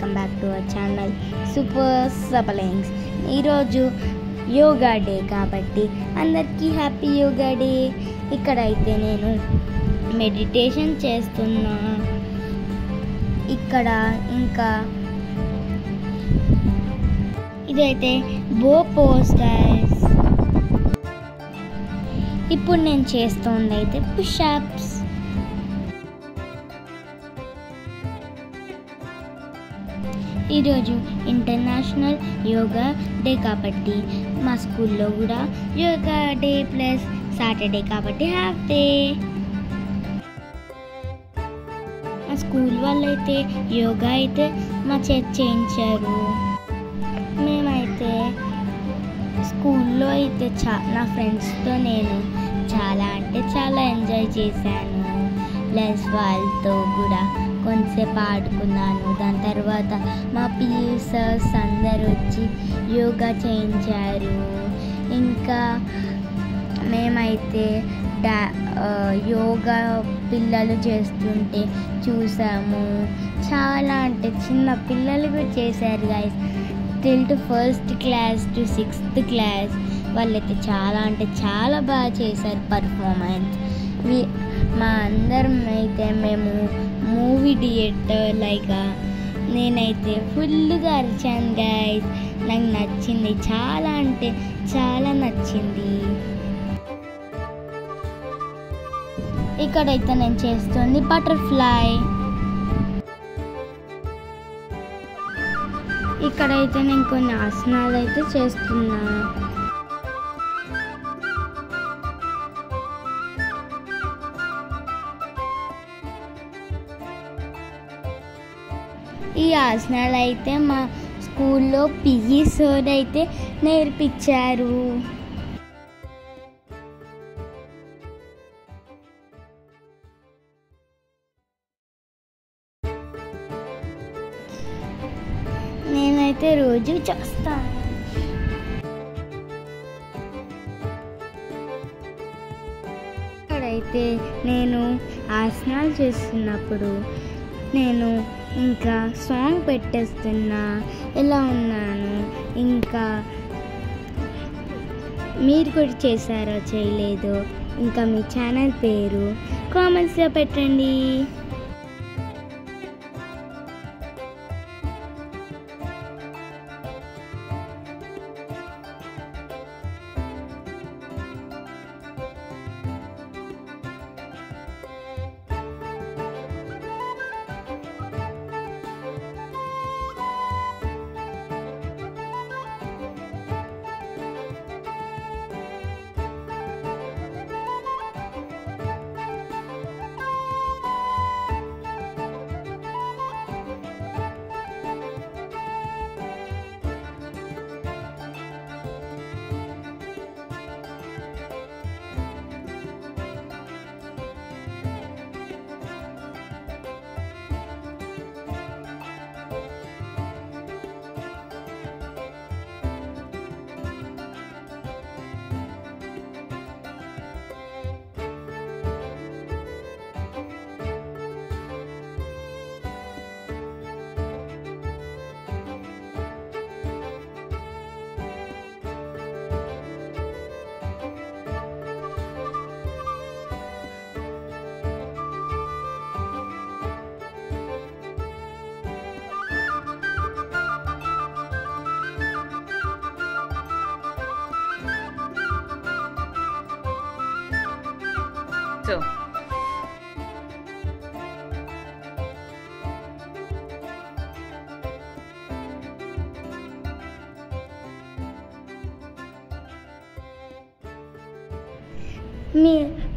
Welcome back to our channel Super Saplings. ఈరోజు yoga day కాబట్టి అందరికీ హ్యాపీ యోగా డే. ఇక్కడైతే నేను మెడిటేషన్ చేస్తున్నా. ఇక్కడ ఇంకా ఇదైతే బో పోజ్ గైస్. ఇప్పుడు నేను చేస్తుంది అయితే పుషప్స్. ఈరోజు ఇంటర్నేషనల్ యోగా డే కాబట్టి మా స్కూల్లో కూడా యోగా డే ప్లస్ సాటర్డే కాబట్టి హాఫ్ డే. మా స్కూల్ వాళ్ళు అయితే యోగా అయితే మా చేయించారు. మేమైతే స్కూల్లో అయితే నా ఫ్రెండ్స్తో నేను చాలా ఎంజాయ్ చేశాను. ప్లస్ వాళ్ళతో కూడా కొంతసేపు ఆడుకున్నాను. దాని తర్వాత మా పిఈ సర్స్ అందరు వచ్చి యోగా చేయించారు. ఇంకా మేమైతే యోగా పిల్లలు చేస్తుంటే చూసాము. చాలా చిన్న పిల్లలు కూడా చేశారు guys. 1st class to 6th class వాళ్ళైతే చాలా బాగా చేశారు పర్ఫార్మెన్స్. మా అందరం అయితే మేము మూవీ థియేటర్ నేనైతే ఫుల్గా అరిచాను గైస్. నాకు నచ్చింది, చాలా నచ్చింది. ఇక్కడైతే నేను చేస్తుంది బటర్ఫ్లై. ఇక్కడైతే నేను కొన్ని ఆసనాలు అయితే చేస్తున్నా. ఈ ఆసనాలు అయితే మా స్కూల్లో పిఈ సార్ అయితే నేర్పించారు. నేనైతే రోజు చేస్తాను. ఇక్కడైతే నేను ఆసనాలు చేస్తున్నప్పుడు నేను ఇంకా సాంగ్ పెట్టేస్తున్నా. ఎలా ఉన్నాను, ఇంకా మీరు కూడా చేశారో చేయలేదో ఇంకా మీ ఛానల్ పేరు కామెంట్స్లో పెట్టండి.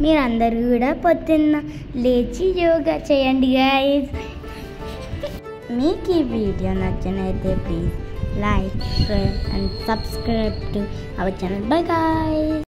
మీరందరూ కూడా పొద్దున్న లేచి యోగా చేయండి గైస్. మీకు ఈ వీడియో నచ్చినైతే please like, share and subscribe to our channel. Bye guys.